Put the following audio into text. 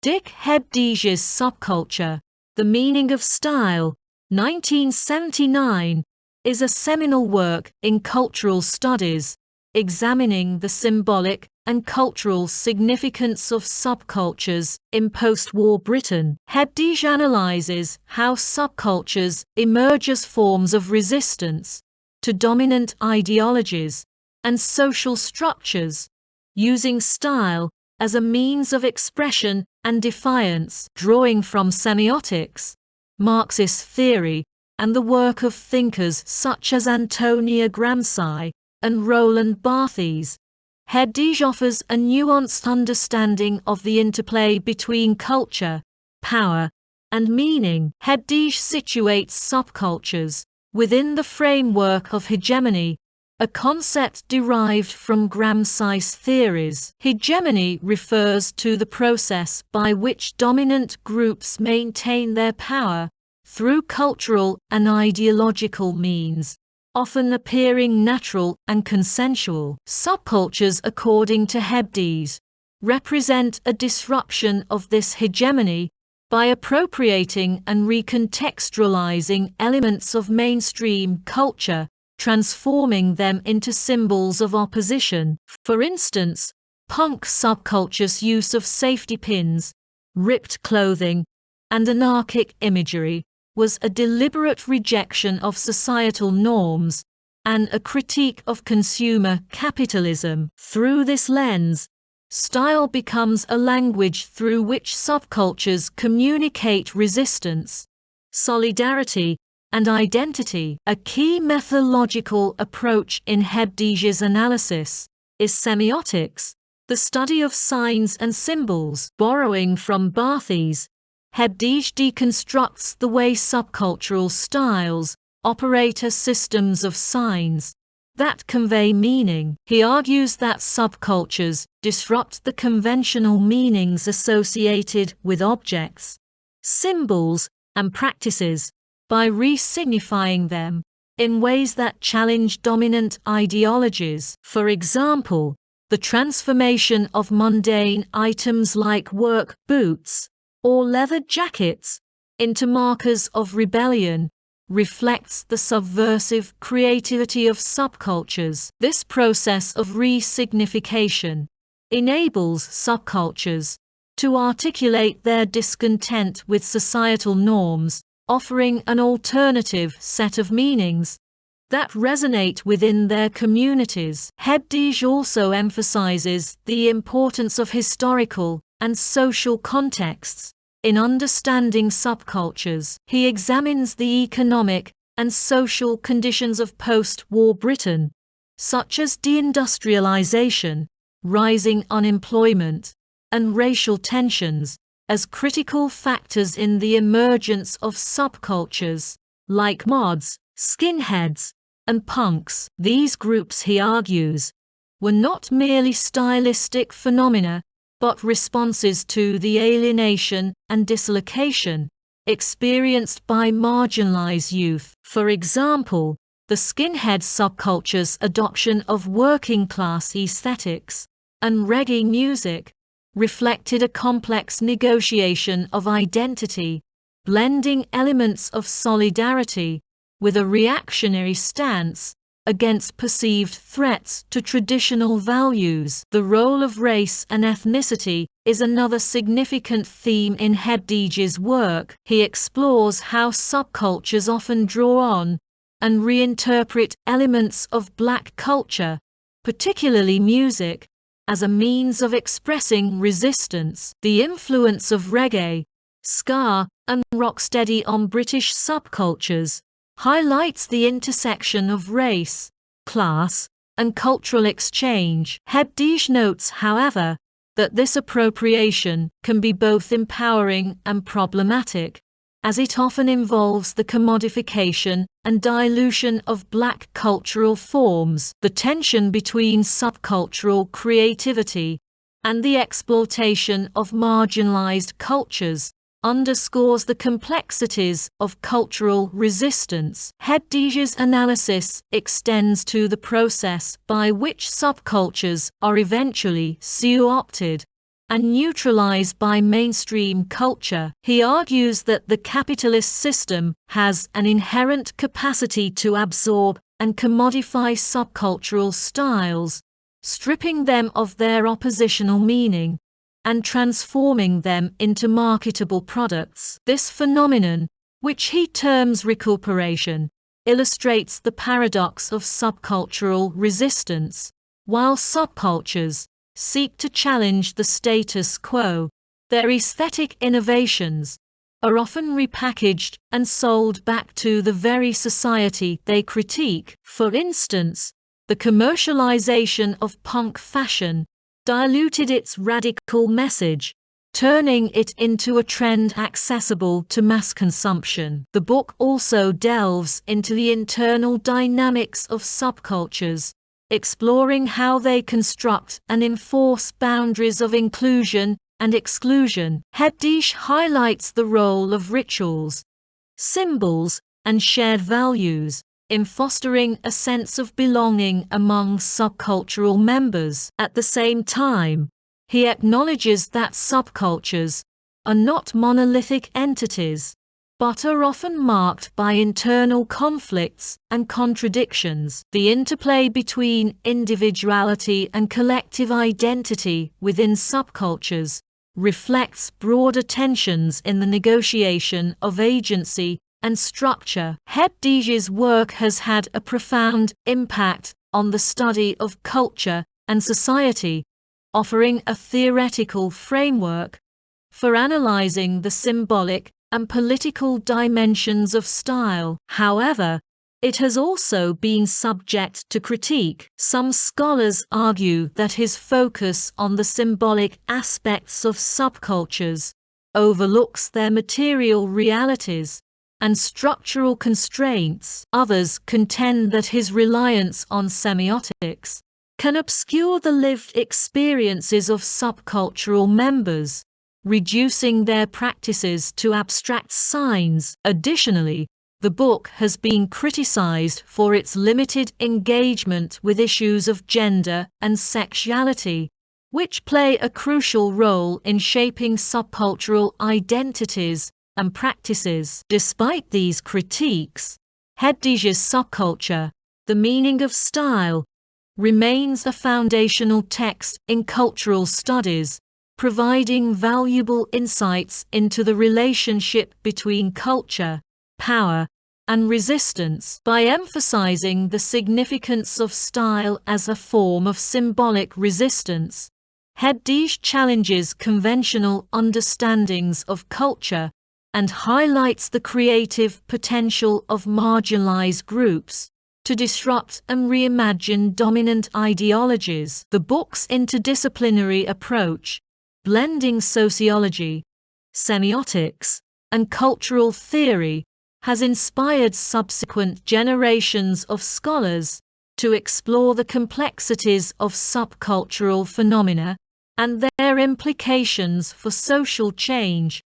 Dick Hebdige's Subculture, The Meaning of Style, 1979, is a seminal work in cultural studies, examining the symbolic and cultural significance of subcultures in post-war Britain. Hebdige analyzes how subcultures emerge as forms of resistance to dominant ideologies and social structures, using style as a means of expression and defiance, drawing from semiotics, Marxist theory, and the work of thinkers such as Antonia Gramsci and Roland Barthes. Hebdige offers a nuanced understanding of the interplay between culture, power, and meaning. Hebdige situates subcultures within the framework of hegemony, a concept derived from Gramsci's theories. Hegemony refers to the process by which dominant groups maintain their power through cultural and ideological means, often appearing natural and consensual. Subcultures, according to Hebdige, represent a disruption of this hegemony by appropriating and recontextualizing elements of mainstream culture, transforming them into symbols of opposition. For instance, punk subculture's use of safety pins, ripped clothing, and anarchic imagery was a deliberate rejection of societal norms and a critique of consumer capitalism. Through this lens, style becomes a language through which subcultures communicate resistance, solidarity, and identity. A key methodological approach in Hebdige's analysis is semiotics, the study of signs and symbols. Borrowing from Barthes, Hebdige deconstructs the way subcultural styles operate as systems of signs that convey meaning. He argues that subcultures disrupt the conventional meanings associated with objects, symbols, and practices by re-signifying them in ways that challenge dominant ideologies. For example, the transformation of mundane items like work boots or leather jackets into markers of rebellion reflects the subversive creativity of subcultures. This process of re-signification enables subcultures to articulate their discontent with societal norms, offering an alternative set of meanings that resonate within their communities. Hebdige also emphasizes the importance of historical and social contexts in understanding subcultures. He examines the economic and social conditions of post-war Britain, such as deindustrialization, rising unemployment, and racial tensions, as critical factors in the emergence of subcultures like mods, skinheads, and punks. These groups, he argues, were not merely stylistic phenomena, but responses to the alienation and dislocation experienced by marginalized youth. For example, the skinhead subculture's adoption of working-class aesthetics and reggae music reflected a complex negotiation of identity, blending elements of solidarity with a reactionary stance against perceived threats to traditional values. The role of race and ethnicity is another significant theme in Hebdige's work. He explores how subcultures often draw on and reinterpret elements of Black culture, particularly music, as a means of expressing resistance. The influence of reggae, ska, and rocksteady on British subcultures highlights the intersection of race, class, and cultural exchange. Hebdige notes, however, that this appropriation can be both empowering and problematic, as it often involves the commodification and dilution of Black cultural forms. The tension between subcultural creativity and the exploitation of marginalized cultures underscores the complexities of cultural resistance. Hebdige's analysis extends to the process by which subcultures are eventually co-opted and neutralized by mainstream culture. He argues that the capitalist system has an inherent capacity to absorb and commodify subcultural styles, stripping them of their oppositional meaning and transforming them into marketable products. This phenomenon, which he terms recuperation, illustrates the paradox of subcultural resistance. While subcultures seek to challenge the status quo, their aesthetic innovations are often repackaged and sold back to the very society they critique. For instance, the commercialization of punk fashion diluted its radical message, turning it into a trend accessible to mass consumption. The book also delves into the internal dynamics of subcultures, exploring how they construct and enforce boundaries of inclusion and exclusion. Hebdige highlights the role of rituals, symbols, and shared values in fostering a sense of belonging among subcultural members. At the same time, he acknowledges that subcultures are not monolithic entities, but are often marked by internal conflicts and contradictions. The interplay between individuality and collective identity within subcultures reflects broader tensions in the negotiation of agency and structure. Hebdige's work has had a profound impact on the study of culture and society, offering a theoretical framework for analyzing the symbolic and political dimensions of style. However, it has also been subject to critique. Some scholars argue that his focus on the symbolic aspects of subcultures overlooks their material realities and structural constraints. Others contend that his reliance on semiotics can obscure the lived experiences of subcultural members, reducing their practices to abstract signs. Additionally, the book has been criticized for its limited engagement with issues of gender and sexuality, which play a crucial role in shaping subcultural identities and practices. Despite these critiques, Hebdige's Subculture, The Meaning of Style, remains a foundational text in cultural studies, providing valuable insights into the relationship between culture, power, and resistance. By emphasizing the significance of style as a form of symbolic resistance, Hebdige challenges conventional understandings of culture and highlights the creative potential of marginalized groups to disrupt and reimagine dominant ideologies. The book's interdisciplinary approach, blending sociology, semiotics, and cultural theory, has inspired subsequent generations of scholars to explore the complexities of subcultural phenomena and their implications for social change.